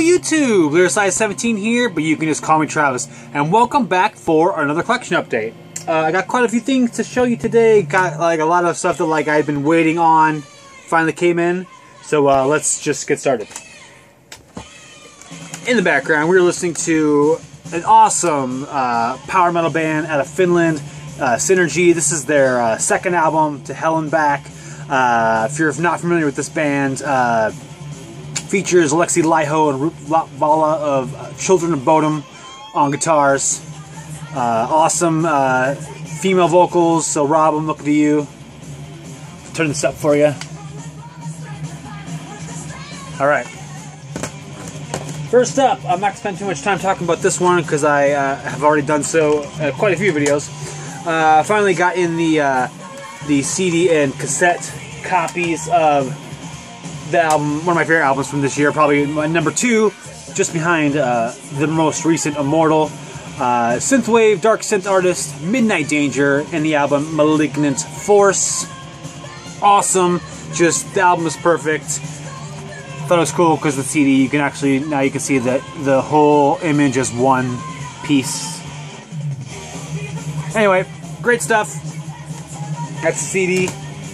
YouTube! Slvt here, but you can just call me Travis. And welcome back for another collection update. I got quite a few things to show you today. Got like a lot of stuff that I've been waiting on finally came in. So let's just get started. In the background, we're listening to an awesome power metal band out of Finland, Sinergy. This is their second album, To Hell and Back. If you're not familiar with this band, features Alexi Laiho and Rup Vala of Children of Bodom on guitars. Awesome female vocals, so Rob, I'm looking to you. Turn this up for you. Alright. First up, I'm not going to spend too much time talking about this one because I have already done so quite a few videos. I finally got in the CD and cassette copies of the album, one of my favorite albums from this year, probably my number 2, just behind the most recent Immortal. Synthwave, dark synth artist, Midnight Danger, and the album Malignant Force. Awesome, just the album is perfect. Thought it was cool because the CD, you can actually, now you can see that the whole image is one piece. Anyway, great stuff. That's the CD.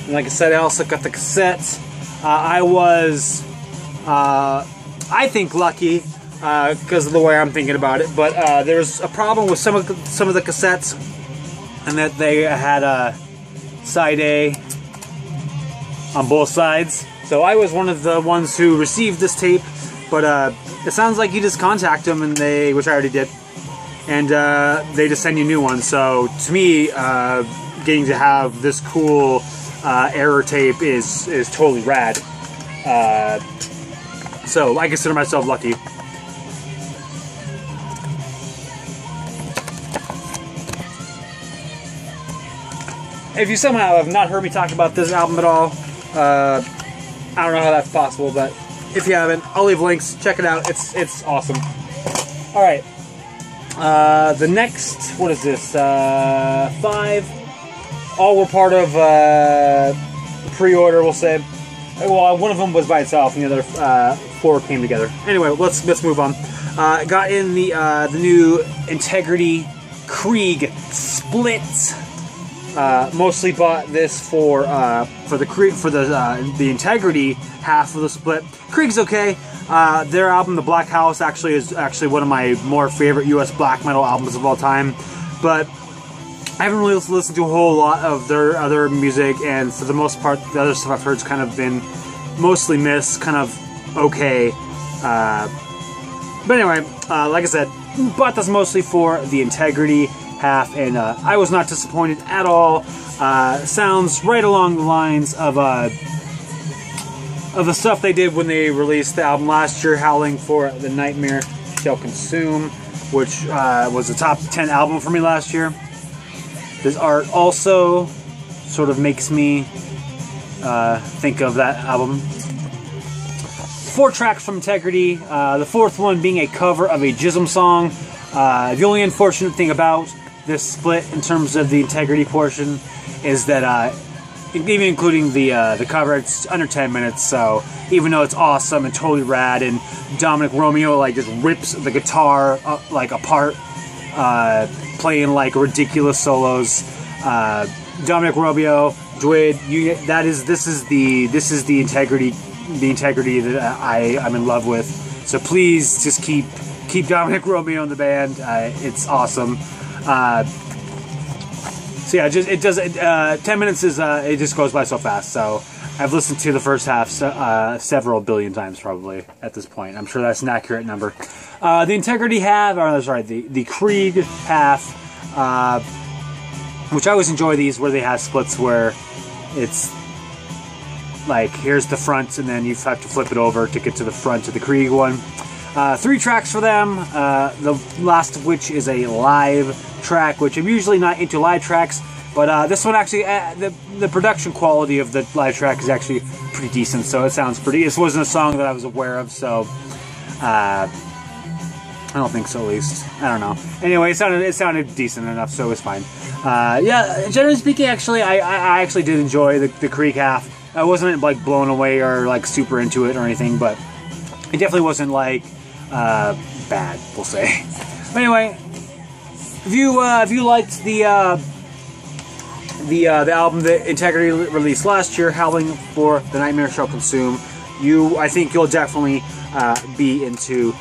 And like I said, I also got the cassette. I was, I think, lucky because of the way I'm thinking about it. But there was a problem with some of the cassettes, and that they had a side A on both sides. So I was one of the ones who received this tape. But it sounds like you just contact them, and which I already did, and they just send you new ones. So to me, getting to have this cool error tape is totally rad. So I consider myself lucky. If you somehow have not heard me talk about this album at all, I don't know how that's possible, but if you haven't, I'll leave links. Check it out. It's awesome. All right. The next, what is this? 5. All were part of pre-order, we'll say. Well, one of them was by itself, and the other 4 came together. Anyway, let's move on. Got in the new Integrity Krieg split. Mostly bought this for the Krieg, for the Integrity half of the split. Krieg's okay. Their album, The Black House, is actually one of my more favorite U.S. black metal albums of all time, but I haven't really listened to a whole lot of their other music, and for the most part, the other stuff I've heard has kind of been mostly missed, kind of okay. But anyway, like I said, bought this mostly for the Integrity half, and I was not disappointed at all. Sounds right along the lines of the stuff they did when they released the album last year, Howling for the Nightmare Shall Consume, which was a top 10 album for me last year. This art also sort of makes me think of that album. 4 tracks from Integrity, the 4th one being a cover of a Jism song. The only unfortunate thing about this split in terms of the Integrity portion is that even including the cover, it's under 10 minutes, so even though it's awesome and totally rad, and Dominic Romeo just rips the guitar up, apart, playing ridiculous solos. Dominic Romeo, Dwid, this is the integrity that I'm in love with. So please just keep Dominic Romeo in the band. It's awesome. So yeah, 10 minutes is it just goes by so fast. So I've listened to the first half several billion times probably at this point. I'm sure that's an accurate number. The Integrity half, or sorry, the Krieg half, which I always enjoy these where they have splits where it's here's the front and then you have to flip it over to get to the front of the Krieg one. 3 tracks for them, the last of which is a live track, which I'm usually not into live tracks, but this one actually, the production quality of the live track is actually pretty decent, so it sounds pretty. This wasn't a song that I was aware of, so I don't think so, at least. I don't know. Anyway, it sounded decent enough, so it was fine. Yeah, generally speaking, actually, I actually did enjoy the Krieg half. I wasn't blown away or super into it or anything, but it definitely wasn't bad, we'll say. But anyway, if you liked the album that Integrity released last year, Howling for the Nightmare Shall Consume, I think you'll definitely be into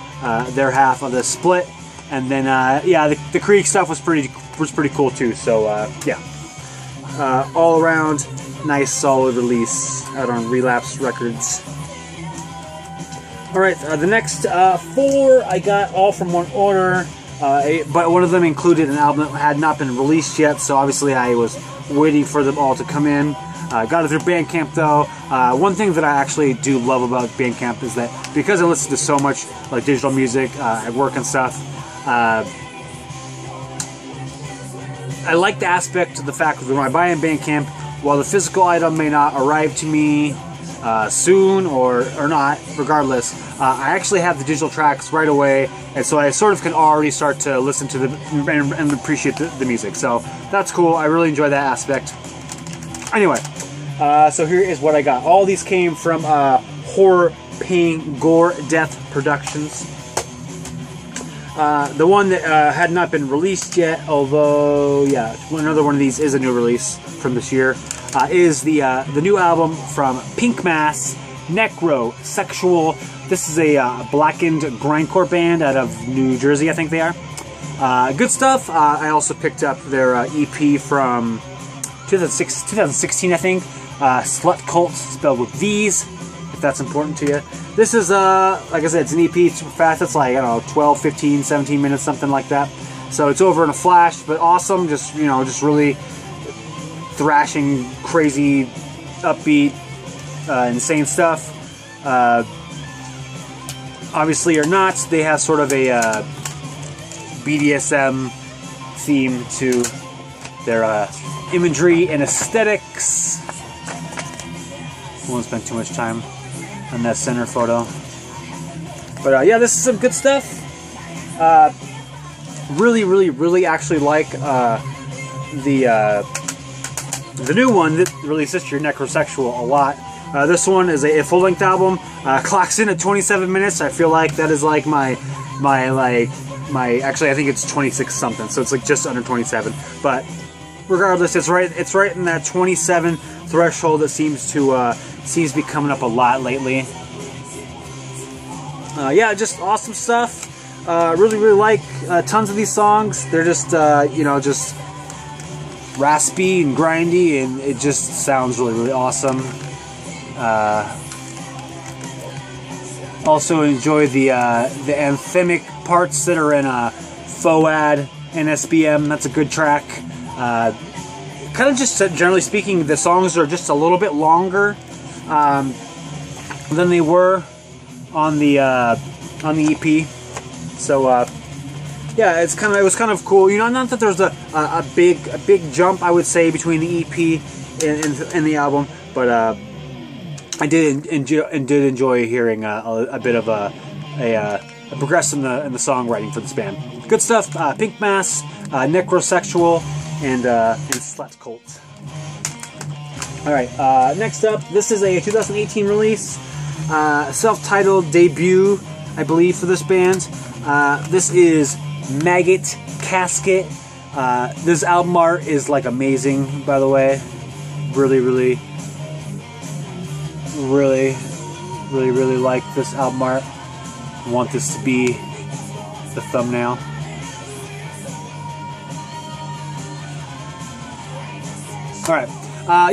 their half of the split. And then yeah, the Krieg stuff was pretty cool too. So yeah, all around nice solid release out on Relapse Records. All right, the next 4 I got all from one order, but one of them included an album that had not been released yet, so obviously I was waiting for them all to come in. Got it through Bandcamp though. One thing that I actually do love about Bandcamp is that because I listen to so much like digital music at work and stuff, I like the aspect of the fact that when I buy in Bandcamp, while the physical item may not arrive to me soon or not, regardless, I actually have the digital tracks right away, and so I sort of can already start to listen to and appreciate the music. So that's cool. I really enjoy that aspect. Anyway, so here is what I got. All these came from Horror, Pain, Gore, Death Productions. The one that had not been released yet, although yeah, another one of these is a new release from this year, is the new album from Pink Mass, Necrosexual. This is a blackened grindcore band out of New Jersey, I think they are. Good stuff. I also picked up their EP from 2016, I think. Slvt, spelled with V's, if that's important to you. This is, like I said, it's an EP, it's super fast. It's like, I don't know, 12, 15, 17 minutes, something like that. So it's over in a flash, but awesome. Just, you know, just really thrashing, crazy, upbeat, insane stuff. Obviously or not, they have sort of a BDSM theme to their imagery and aesthetics. I won't spend too much time on that center photo. But yeah, this is some good stuff. Really actually like the new one that released this year, Necrosexual, a lot. This one is a full-length album. Clocks in at 27 minutes. I feel like that is like my actually I think it's 26 something, so it's like just under 27. But regardless, it's right in that 27 threshold that seems to be coming up a lot lately. Yeah, just awesome stuff. Really like tons of these songs. They're just you know, just raspy and grindy, and it just sounds really awesome. Also enjoy the anthemic parts that are in F.O.A.D, N.S.B.M. That's a good track. Kind of just generally speaking, the songs are just a little bit longer than they were on the EP. So yeah, it was kind of cool. You know, not that there's a big jump, I would say, between the EP and the album, but I did enjoy hearing a bit of a progress in the songwriting for this band. Good stuff. Pink Mass, Necrosexual, and Slvt. All right. Next up, this is a 2018 release, self-titled debut, I believe, for this band. This is Maggot, Casket. This album art is like amazing, by the way. Really like this album art. I want this to be the thumbnail. All right,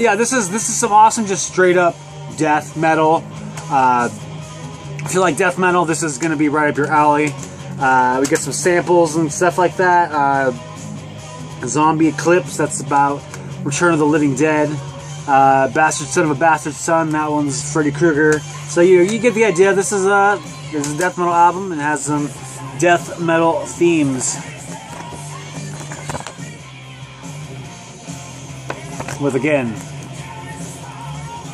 yeah, this is some awesome, just straight up death metal. If you like death metal, this is gonna be right up your alley. We get some samples and stuff like that. Zombie Eclipse, that's about Return of the Living Dead. Bastard Son of a Bastard Son, that one's Freddy Krueger. So you get the idea. This is a death metal album and has some death metal themes. With, again,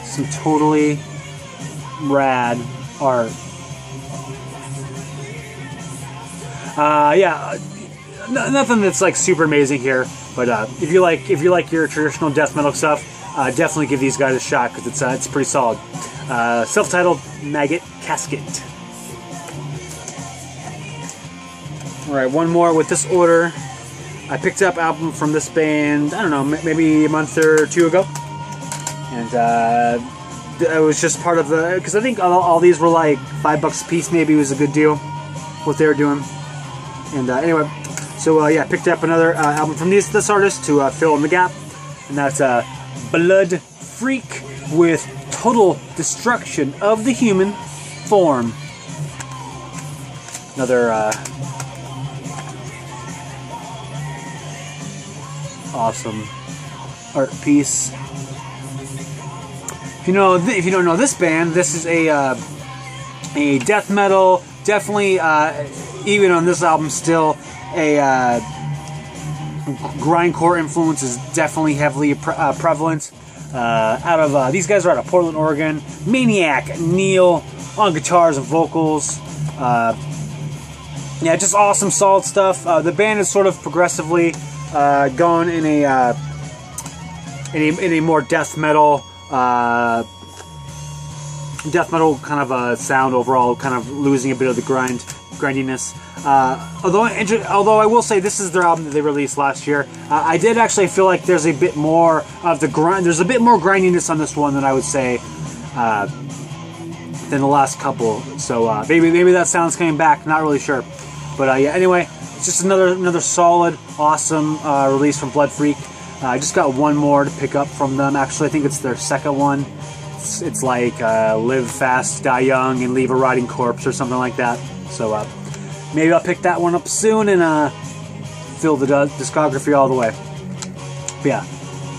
some totally rad art. Yeah, nothing that's like super amazing here, but if you like your traditional death metal stuff, definitely give these guys a shot, because it's pretty solid. Self-titled Maggot, Casket. Alright, one more with this order. I picked up album from this band, I don't know, maybe a month or two ago. And it was just part of the, because I think all these were like $5 a piece, maybe. It was a good deal, what they were doing. And anyway, so yeah, I picked up another album from this artist to fill in the gap. And that's Blood Freak with Total Destruction of the Human Form. Another awesome art piece. If you don't know this band, this is a death metal, definitely even on this album still a grindcore influence is definitely heavily prevalent. Out of these guys are out of Portland, Oregon. Maniac Neil on guitars and vocals. Yeah, just awesome, solid stuff. The band is sort of progressively going in a more death metal kind of a sound overall, kind of losing a bit of the grindiness. Although I will say this is their album that they released last year. I did actually feel like there's a bit more of the grind. There's a bit more grindiness on this one than I would say than the last couple. So maybe that sound's coming back. Not really sure. But yeah. Anyway, it's just another solid, awesome release from Blood Freak. I just got one more to pick up from them. Actually, I think it's their second one. It's like Live Fast, Die Young, and Leave a Rotting Corpse or something like that. So maybe I'll pick that one up soon and fill the discography all the way. But yeah,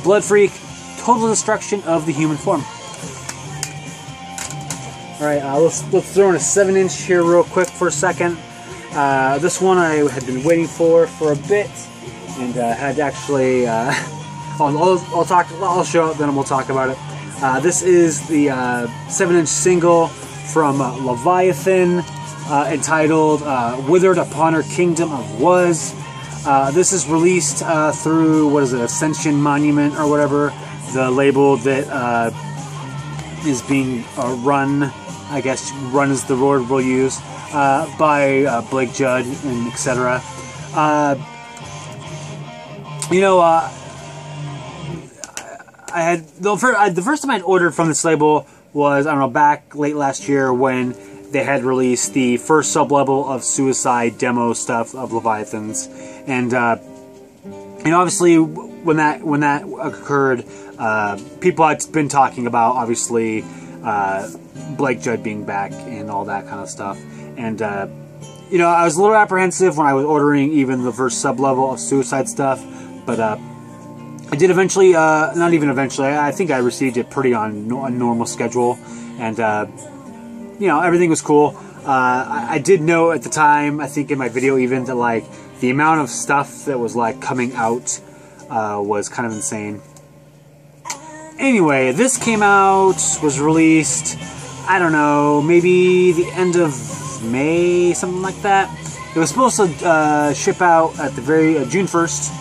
Blood Freak, Total Destruction of the Human Form. Alright, let's throw in a 7-inch here real quick for a second. This one I had been waiting for a bit, and had actually I'll show it, then we'll talk about it. This is the 7-inch single from Leviathan, entitled Withered Upon Her Kingdom of Was. This is released through, what is it, Ascension Monument or whatever, the label that is being run, I guess run is the word we'll use, by Blake Judd and etc. I had the first time I'd ordered from this label was, I don't know, back late last year when they had released the first sub-level of Suicide demo stuff of Leviathans, and obviously when that occurred, people had been talking about obviously Blake Judd being back and all that kind of stuff, and I was a little apprehensive when I was ordering even the first sub-level of Suicide stuff, but I did eventually, not even eventually, I think I received it pretty on a normal schedule, and everything was cool. I did know at the time, I think in my video even, that like the amount of stuff that was like coming out was kind of insane. Anyway, this came out, was released, I don't know, maybe the end of May, something like that. It was supposed to ship out at the very June 1st.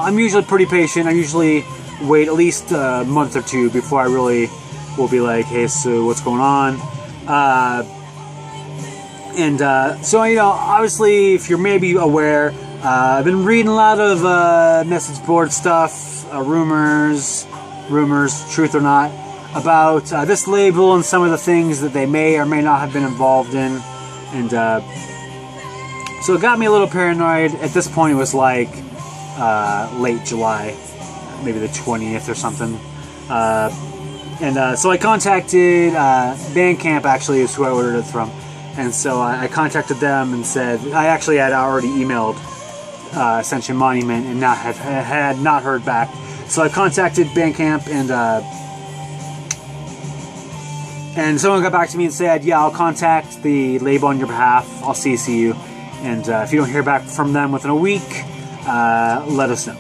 I'm usually pretty patient. I usually wait at least a month or two before I really will be like, hey, so what's going on? So obviously, if you're maybe aware, I've been reading a lot of message board stuff, rumors, truth or not, about this label and some of the things that they may or may not have been involved in, and so it got me a little paranoid. At this point, it was like late July, maybe the 20th or something. So I contacted Bandcamp, actually, is who I ordered it from. And so I contacted them and said, I actually had already emailed Ascension Monument and had not heard back. So I contacted Bandcamp, and someone got back to me and said, yeah, I'll contact the label on your behalf. I'll CC you. And if you don't hear back from them within a week, let us know.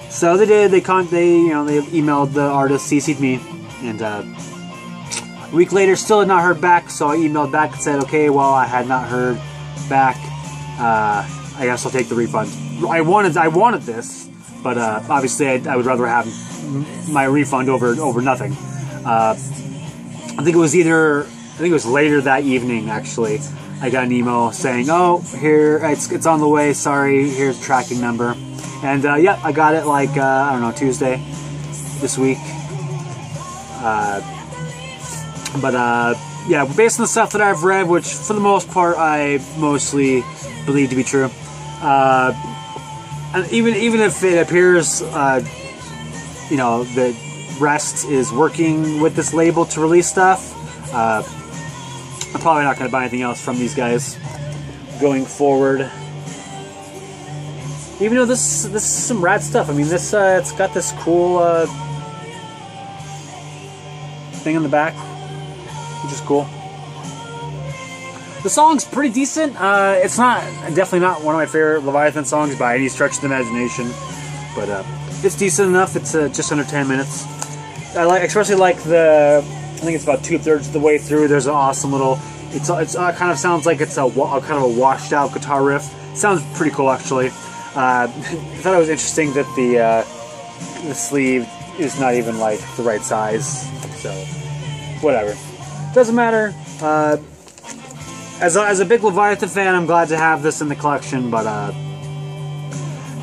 So they did. They emailed the artist, CC'd me, and a week later, still had not heard back. So I emailed back and said, okay, well, I had not heard back. I guess I'll take the refund. I wanted this, but obviously I would rather have my refund over nothing. I think it was either think it was later that evening actually, I got an email saying, "Oh, here it's on the way. Sorry, here's the tracking number." And yeah, I got it like I don't know, Tuesday this week. Yeah, based on the stuff that I've read, which for the most part I mostly believe to be true, and even if it appears, you know, that Rest is working with this label to release stuff, I'm probably not going to buy anything else from these guys going forward. Even though this is some rad stuff. I mean, this it's got this cool thing in the back, which is cool. The song's pretty decent. It's definitely not one of my favorite Leviathan songs by any stretch of the imagination, but it's decent enough. It's just under 10 minutes. I especially like I think it's about 2/3 of the way through. There's an awesome little. It kind of sounds like it's a kind of a washed out guitar riff. Sounds pretty cool actually. I thought it was interesting that the sleeve is not even like the right size. So whatever, doesn't matter. As a big Leviathan fan, I'm glad to have this in the collection, but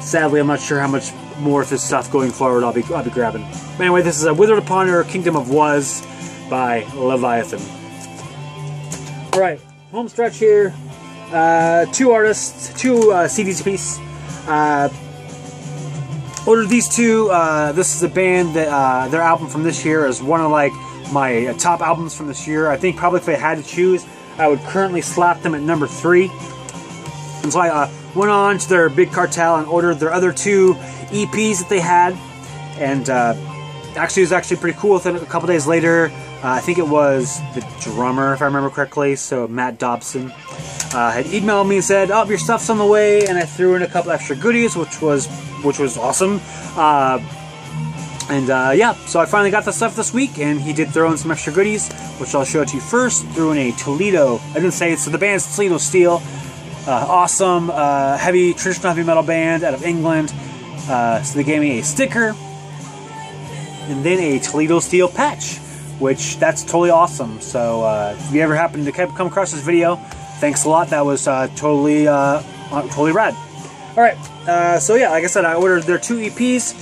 sadly, I'm not sure how much more of this stuff going forward I'll be grabbing. But anyway, this is a Withered upon her Kingdom of Was by Leviathan. All right, home stretch here. 2 artists, 2 CDs apiece. Ordered these 2. This is a band that their album from this year is one of like my top albums from this year. I think probably if I had to choose, I would currently slap them at number 3. And so I went on to their big Cartel and ordered their other 2 EPs that they had. And actually, it was actually pretty cool. Then a couple days later, I think it was the drummer, if I remember correctly, so Matt Dobson, had emailed me and said, "Oh, your stuff's on the way," and I threw in a couple extra goodies, which was awesome. Yeah, so I finally got the stuff this week, and he did throw in some extra goodies, which I'll show it to you first. Threw in a Toledo. I didn't say it, so the band's Toledo Steel. Awesome, traditional heavy metal band out of England. So they gave me a sticker, and then a Toledo Steel patch, which that's totally awesome. So if you ever happen to come across this video, thanks a lot. That was totally rad. All right, so yeah, like I said, I ordered their 2 EPs.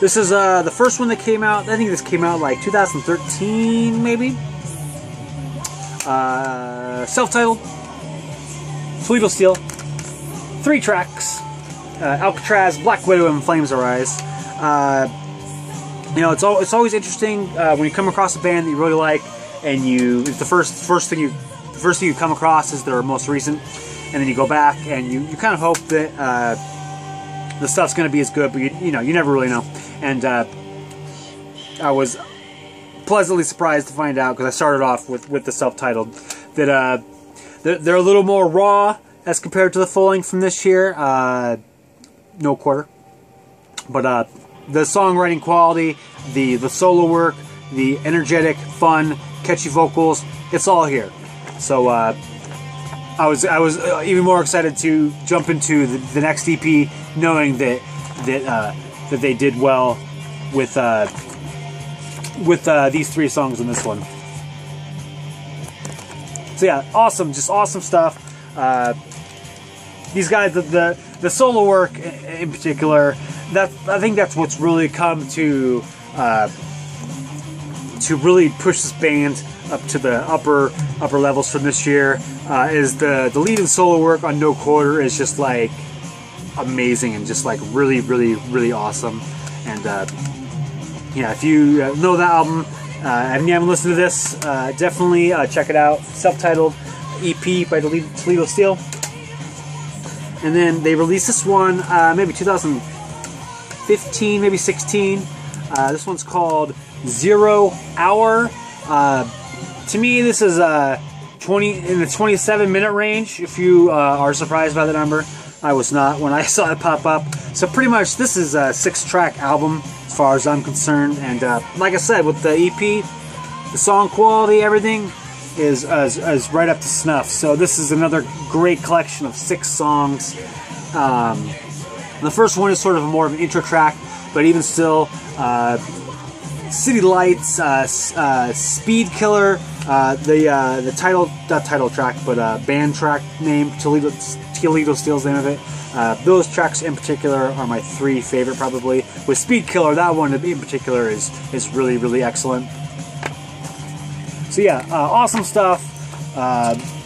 This is the first one that came out. I think this came out like 2013, maybe. Self-titled, Toledo Steel, 3 tracks. Alcatraz, Black Widow, and Flames Arise. You know, it's always interesting when you come across a band that you really like, and the first thing you come across is their most recent, and then you go back and you kind of hope that the stuff's going to be as good, but you know, you never really know. And I was pleasantly surprised to find out, because I started off with the self-titled, that they're a little more raw as compared to the full length from this year. No quarter, but the songwriting quality, the solo work, the energetic, fun, catchy vocals, it's all here. So I was even more excited to jump into the next EP, knowing that they did well with these 3 songs in this one. So yeah, awesome, just awesome stuff. These guys, the solo work in particular, I think that's what's really come to really push this band up to the upper levels from this year. Is the lead and solo work on No Quarter is just like amazing and just like really, really, really awesome. And yeah, if you know that album and you haven't listened to this, definitely check it out. Self-titled EP by Toledo Steel. And then they released this one maybe 2015, maybe 16. This one's called 0 Hour. To me, this is in the 27-minute range. If you are surprised by the number, I was not when I saw it pop up. So pretty much this is a 6-track album as far as I'm concerned. And like I said, with the EP, the song quality, everything is right up to snuff. So this is another great collection of 6 songs. The first one is sort of more of an intro track, but even still, City Lights, Speed Killer, the title track, but band track name, Toledo Steel's name of it. Those tracks in particular are my 3 favorite, probably. With Speed Killer, that one in particular is really, really excellent. So yeah, awesome stuff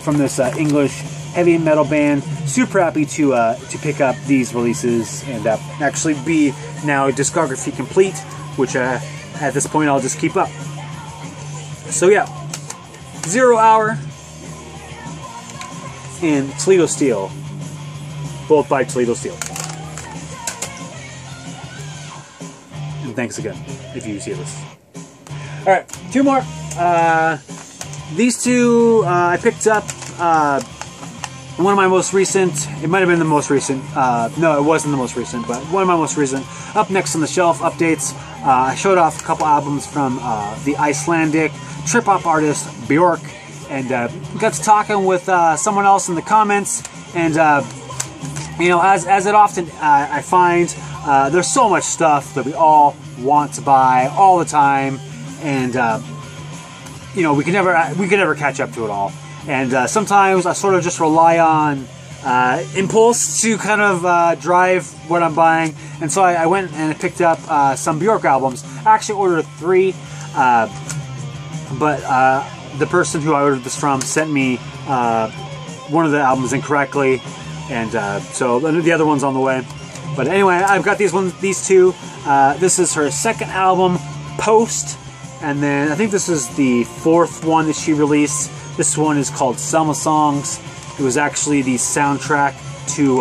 from this English heavy metal band. Super happy to pick up these releases and actually be now discography complete, which at this point I'll just keep up. So yeah, 0 Hour and Toledo Steel, both by Toledo Steel. And thanks again if you see this. Alright, 2 more. These 2 I picked up. One of my most recent, it might have been the most recent, no, it wasn't the most recent, but one of my most recent Up Next on the Shelf updates. I showed off a couple albums from the Icelandic trip-hop artist Bjork, and got to talking with someone else in the comments, and you know, as it often I find, there's so much stuff that we all want to buy all the time, and you know, we can never catch up to it all. And sometimes I sort of just rely on impulse to kind of drive what I'm buying. And so I went and I picked up some Bjork albums. I actually ordered 3, but the person who I ordered this from sent me one of the albums incorrectly, and so the other one's on the way. But anyway, I've got these 2. This is her 2nd album, Post, and then I think this is the 4th one that she released. This one is called Semlasongs. It was actually the soundtrack to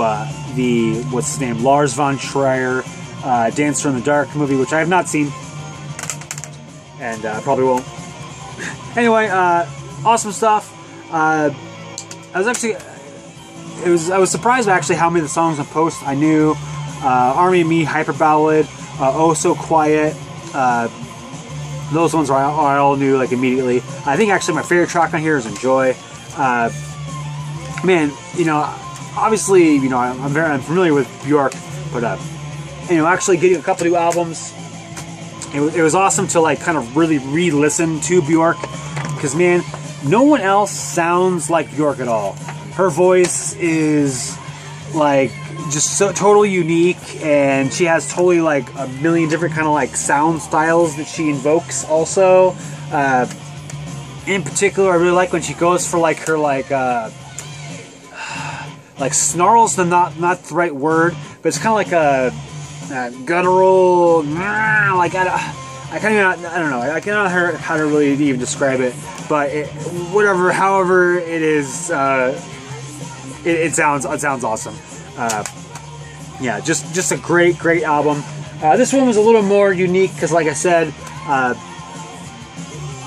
the, what's his name, Lars von Trier, Dancer in the Dark movie, which I have not seen, and probably won't. Anyway, awesome stuff. I was surprised actually how many of the songs on Post I knew. Army of Me, Hyper Ballad, Oh So Quiet. Those ones I all knew like immediately. I think actually my favorite track on here is Enjoy. Man, you know, obviously, you know, I'm familiar with Bjork, but you know, actually getting a couple new albums, it was awesome to like kind of really re-listen to Bjork, because man, no one else sounds like Bjork at all. Her voice is like just so totally unique, and she has totally like a million different kind of like sound styles that she invokes also. In particular, I really like when she goes for like her like snarls, not the right word, but it's kind of like a guttural, like I don't know, I can't know how to really even describe it, but however it is, it sounds awesome. Yeah, just a great album. This one was a little more unique because, like I said,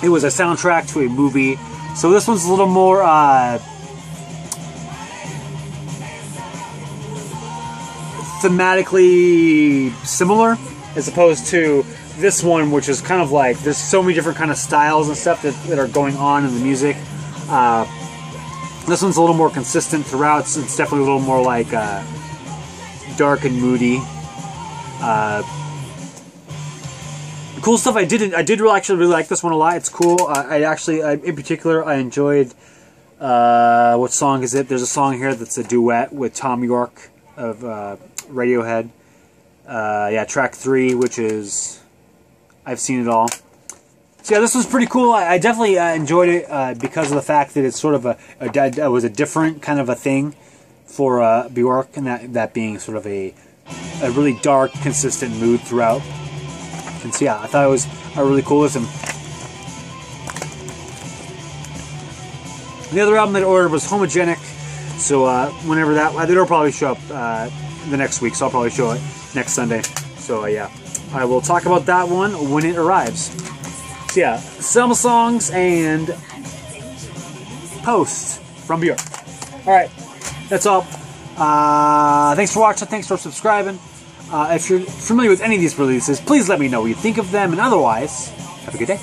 it was a soundtrack to a movie. So this one's a little more thematically similar, as opposed to this one, which is kind of like there's so many different kind of styles and stuff that are going on in the music. This one's a little more consistent throughout. It's definitely a little more like dark and moody. Cool stuff. I did actually really like this one a lot. It's cool. In particular, I enjoyed. What song is it? There's a song here that's a duet with Tom York of Radiohead. Yeah, track 3, which is I've Seen It All. So yeah, this was pretty cool. I definitely enjoyed it because of the fact that it's sort of was a different kind of a thing for Bjork, and that being sort of a really dark, consistent mood throughout. And so yeah, I thought it was a really cool listen. The other album that I ordered was Homogenic. So whenever it'll probably show up the next week, so I'll probably show it next Sunday. So yeah, I will talk about that one when it arrives. So yeah, Semlasongs and Post from Bjork. Alright, that's all. Thanks for watching, thanks for subscribing. If you're familiar with any of these releases, please let me know what you think of them, and otherwise, have a good day.